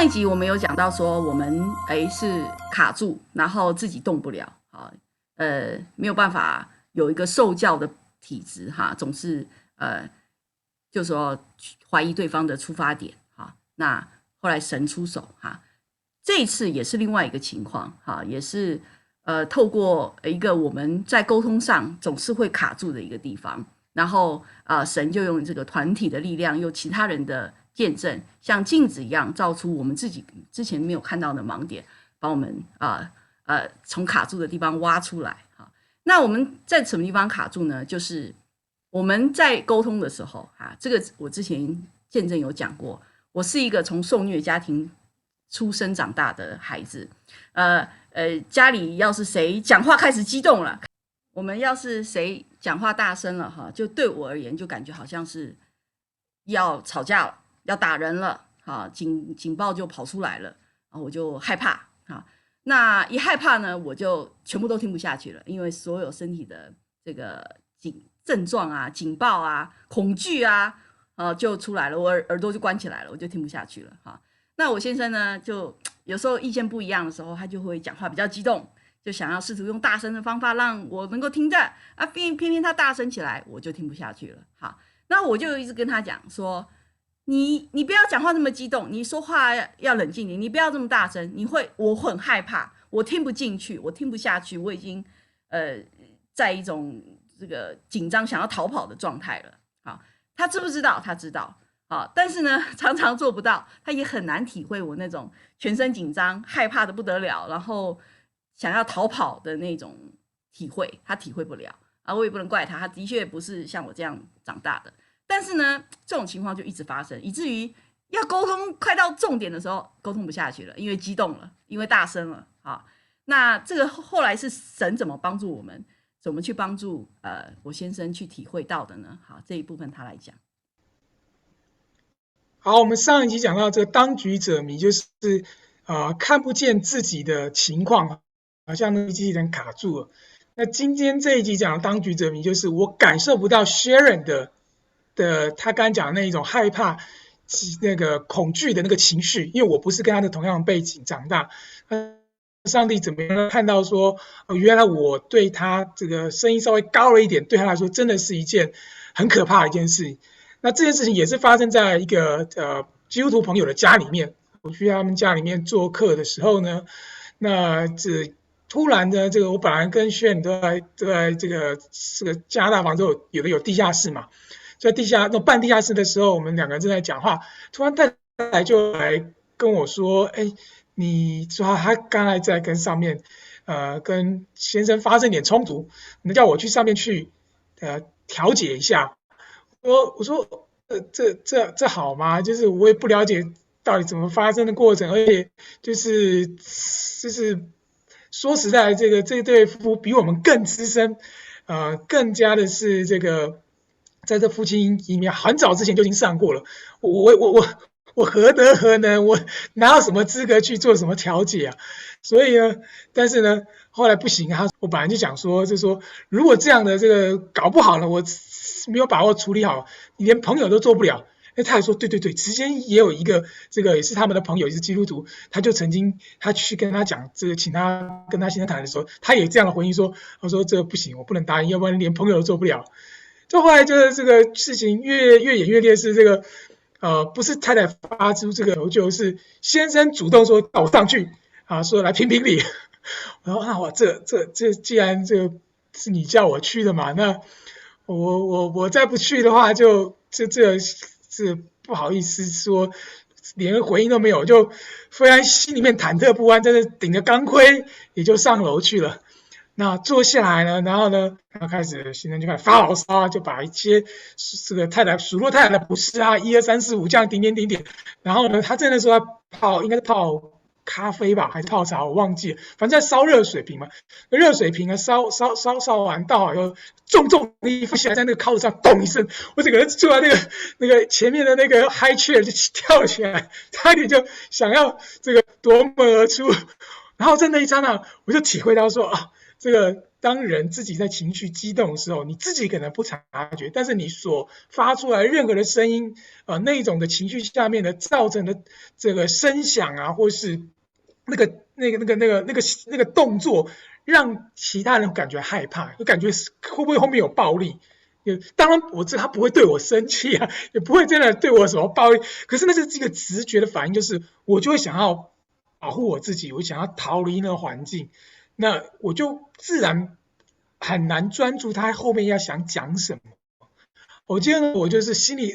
上一集我们有讲到说，我们是卡住，然后自己动不了啊，没有办法有一个受教的体质哈，总是就说怀疑对方的出发点哈。那后来神出手哈，这一次也是另外一个情况哈，也是透过一个我们在沟通上总是会卡住的一个地方，然后神就用这个团体的力量，用其他人的见证，像镜子一样照出我们自己之前没有看到的盲点，把我们从卡住的地方挖出来。那我们在什么地方卡住呢？就是我们在沟通的时候这个我之前见证有讲过，我是一个从受虐家庭出生长大的孩子，家里要是谁讲话开始激动了，我们要是谁讲话大声了就对我而言就感觉好像是要吵架了，要打人了警报就跑出来了，然后我就害怕那一害怕呢，我就全部都听不下去了，因为所有身体的这个症状警报恐惧就出来了，我耳朵就关起来了，我就听不下去了那我先生呢，就有时候意见不一样的时候，他就会讲话比较激动，就想要试图用大声的方法让我能够听到偏偏他大声起来，我就听不下去了那我就一直跟他讲说，你不要讲话那么激动，你说话要冷静点，你不要这么大声，我很害怕，我听不进去，我听不下去，我已经在一种这个紧张想要逃跑的状态了他知不知道？他知道但是呢常常做不到，他也很难体会我那种全身紧张害怕的不得了，然后想要逃跑的那种体会，他体会不了我也不能怪他，他的确不是像我这样长大的，但是呢这种情况就一直发生，以至于要沟通快到重点的时候沟通不下去了，因为激动了，因为大声了那这个后来是神怎么帮助我们，怎么去帮助我先生去体会到的呢？好，这一部分他来讲。好，我们上一集讲到这个当局者迷，就是看不见自己的情况，好像那个机器人卡住了。那今天这一集讲的当局者迷，就是我感受不到 Sharon 的他刚讲的那一种害怕、那个恐惧的那个情绪，因为我不是跟他的同样背景长大。上帝怎么样看到说，原来我对他这个声音稍微高了一点，对他来说真的是一件很可怕的一件事。那这件事情也是发生在一个基督徒朋友的家里面。我去他们家里面做客的时候呢，那突然的这个我本来跟轩都在这个加拿大房子有地下室嘛，在那半地下室的时候，我们两个人正在讲话，突然太太就来跟我说，你说他刚才在跟上面跟先生发生点冲突，你叫我去上面去调解一下。我说这好吗？就是我也不了解到底怎么发生的过程，而且就是说实在，这对夫妇比我们更资深，更加的是这个在这夫妻里面很早之前就已经上过了。我何德何能？我哪有什么资格去做什么调解啊？所以呢，但是呢，后来不行我本来就想说，就是说，如果这样的这个搞不好呢，我没有把握处理好，你连朋友都做不了。他还说对，之前也有一个这个也是他们的朋友，也是基督徒，他就曾经他去跟他讲这个，请他跟他先生谈的时候，他也这样的回应说，他说这个不行，我不能答应，要不然连朋友都做不了。就后来就是这个事情越演越烈，是这个不是太太发出这个求救，是先生主动说到我上去说来评评理。然后那这既然这个是你叫我去的嘛，那我再不去的话就这不好意思说，连回应都没有，就虽然心里面忐忑不安，但是顶着钢盔也就上楼去了。那坐下来呢，然后呢，开始先生就开始发牢骚，就把一些这个太太数落太太的不是1、2、3、4、5这样点。然后呢，他真的说他应该是泡咖啡吧，还是泡茶，我忘记了，反正在烧热水瓶嘛。热水瓶烧完倒好以后，重的一扶起来，在那个靠子上咚一声，我整个人坐在那个前面的那个 high chair 就跳起来，差点就想要这个夺门而出。然后在那一刹那，我就体会到说这个当人自己在情绪激动的时候，你自己可能不察觉，但是你所发出来任何的声音，那种的情绪下面的造成的这个声响啊，或是那个动作，让其他人感觉害怕，就感觉会不会后面有暴力？当然我知道他不会对我生气啊，也不会真的对我什么暴力，可是那是一个直觉的反应，就是我就会想要保护我自己，我想要逃离那个环境，那我就自然很难专注他后面要想讲什么。我记得呢，我就是心里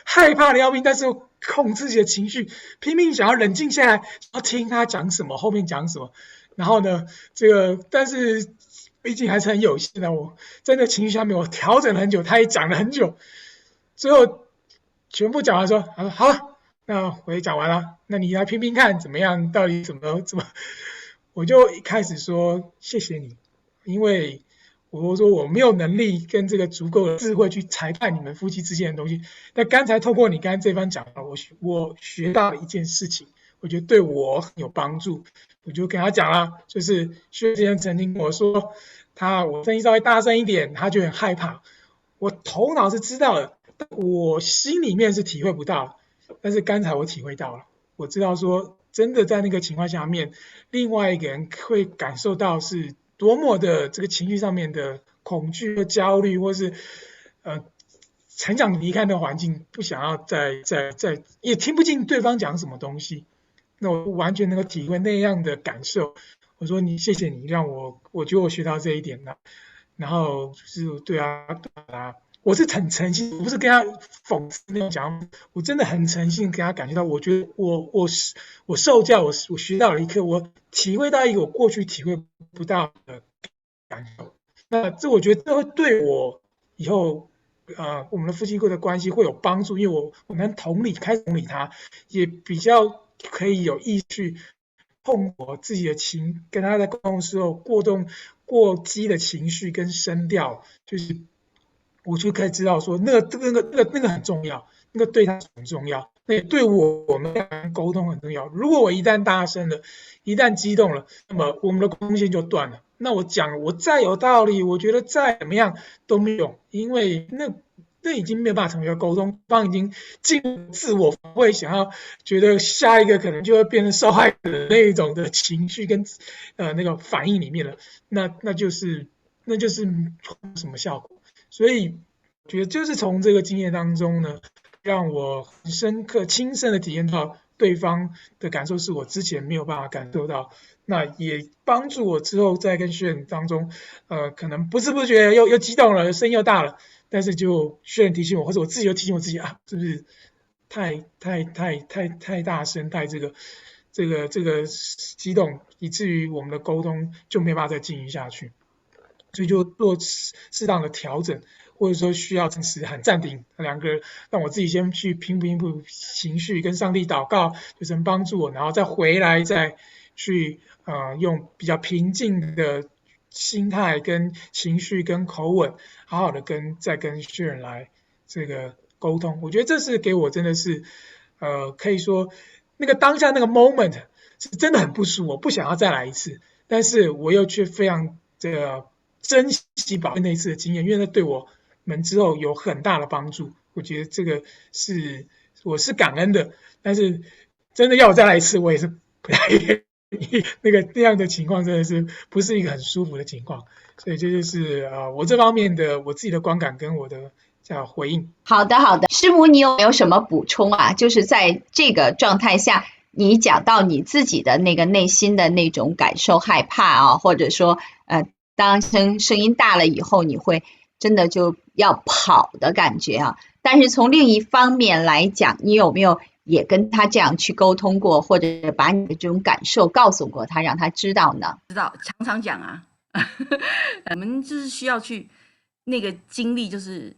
害怕的要命，但是控制自己的情绪，拼命想要冷静下来，要听他讲什么，后面讲什么。然后呢，但是毕竟还是很有限的，我真的情绪下面我调整了很久，他也讲了很久，最后全部讲完说，好了，那我也讲完了，那你来拼拼看怎么样？到底怎么？我就一开始说谢谢你，因为我说我没有能力跟这个足够的智慧去裁判你们夫妻之间的东西。那刚才透过你刚才这番讲话，我学到了一件事情，我觉得对我很有帮助。我就跟他讲了，就是薛之前曾经跟我说，我声音稍微大声一点，他就很害怕。我头脑是知道的，但我心里面是体会不到。但是刚才我体会到了，我知道说真的在那个情况下面，另外一个人会感受到是多么的这个情绪上面的恐惧和焦虑，或是很想离开那个环境，不想要再也听不进对方讲什么东西。那我完全能够体会那样的感受。我说谢谢你让我觉得我学到这一点了。然后就是对啊，我是很诚心，不是跟他讽刺那种讲，我真的很诚心跟他感觉到，我觉得我受教，我学到了一课，我体会到一个我过去体会不到的感受。那我觉得这会对我以后我们的夫妻的关系会有帮助，因为我能开始同理他，也比较可以有意识控我自己的跟他在沟通的时候过激的情绪跟声调，就是我就可以知道说那个很重要，那个对他很重要，那也对我们沟通很重要。如果我一旦大声了，一旦激动了，那么我们的沟通线就断了。那我再有道理，我觉得再怎么样都没用，因为那已经没有办法成为沟通，方已经进入自我防卫，想要觉得下一个可能就会变成受害者的那一种的情绪跟那个反应里面了，那就是什么效果？所以我觉得就是从这个经验当中呢，让我很深刻、亲身的体验到对方的感受是我之前没有办法感受到，那也帮助我之后在跟学员当中，可能不知不觉又激动了，声音又大了。但是就学员提醒我，或者我自己又提醒我自己啊，是不是太大声，太这个激动，以至于我们的沟通就没办法再进行下去，所以就做适当的调整，或者说需要暂时喊暂停，两个人让我自己先去平复情绪，跟上帝祷告，就神帮助我，然后再回来再去用比较平静的心态跟情绪跟口吻，好好的再跟学员来这个沟通。我觉得这是给我真的是可以说那个当下那个 moment 是真的很不舒服，我不想要再来一次，但是我又却非常珍惜宝贵那一次的经验，因为那对我们之后有很大的帮助。我觉得这个我是感恩的，但是真的要我再来一次，我也是不太愿意。那样的情况真的是不是一个很舒服的情况，所以这就是我这方面的我自己的观感跟我的回应。好的，好的，师母，你有没有什么补充啊？就是在这个状态下，你讲到你自己的那个内心的那种感受，害怕啊，或者说当声音大了以后，你会真的就要跑的感觉啊。但是从另一方面来讲，你有没有也跟他这样去沟通过，或者把你的这种感受告诉过他，让他知道呢？知道，常常讲啊，我们就是需要去那个经历，就是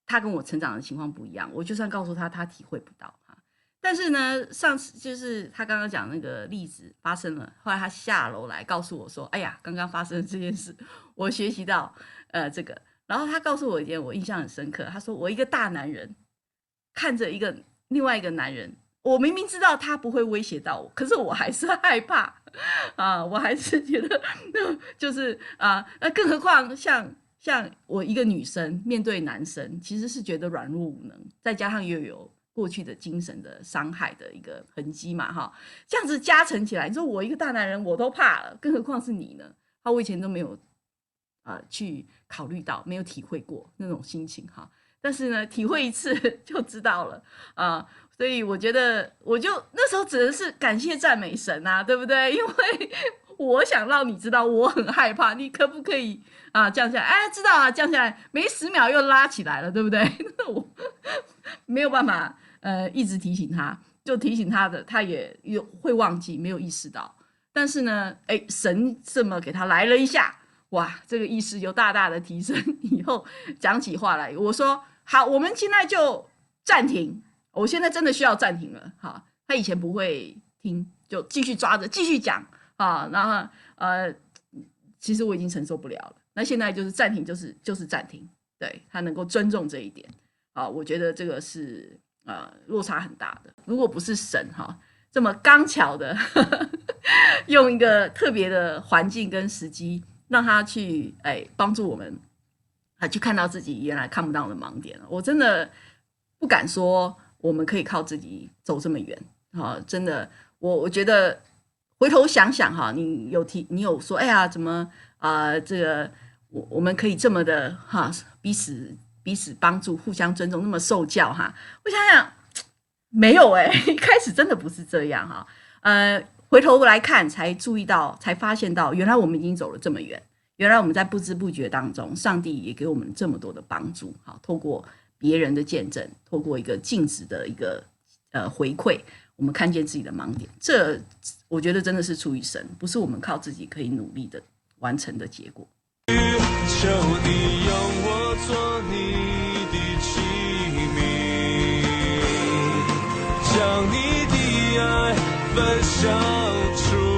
他跟我成长的情况不一样，我就算告诉他，他体会不到。但是呢，上次就是他刚刚讲那个例子发生了，后来他下楼来告诉我说：“哎呀，刚刚发生了这件事，我学习到这个。”然后他告诉我一点，我印象很深刻。他说：“我一个大男人看着另外一个男人我明明知道他不会威胁到我，可是我还是害怕啊，我还是觉得就是啊，那更何况像我一个女生面对男生，其实是觉得软弱无能，再加上又有过去的精神的伤害的一个痕迹嘛，哈，这样子加成起来，你说我一个大男人我都怕了，更何况是你呢？我以前都没有去考虑到，没有体会过那种心情哈。但是呢，体会一次就知道了啊，所以我觉得，我就那时候只能是感谢赞美神啊，对不对？因为我想让你知道我很害怕，你可不可以降下来？哎，知道啊，降下来，没10秒又拉起来了，对不对？我没有办法一直提醒他，就提醒他的，他也会忘记，没有意识到。但是呢，神这么给他来了一下，哇，这个意识又大大的提升，以后讲起话来，我说好，我们现在就暂停，我现在真的需要暂停了，哈，他以前不会听，就继续抓着继续讲啊，然后其实我已经承受不了了，那现在就是暂停，就是暂停，对，他能够尊重这一点啊，我觉得这个是落差很大的，如果不是神哈这么刚巧的用一个特别的环境跟时机，让他去帮助我们去看到自己原来看不到的盲点，我真的不敢说我们可以靠自己走这么远，真的，我觉得回头想想哈，你有说，哎呀，怎么这个我们可以这么的彼此帮助，互相尊重，那么受教哈？我想想，没有一开始真的不是这样哈。回头来看才注意到，才发现到，原来我们已经走了这么远。原来我们在不知不觉当中，上帝也给我们这么多的帮助，好，透过别人的见证，透过一个镜子的一个回馈，我们看见自己的盲点。这我觉得真的是出于神，不是我们靠自己可以努力的完成的结果。求你用我做你的器皿，将你的爱分享出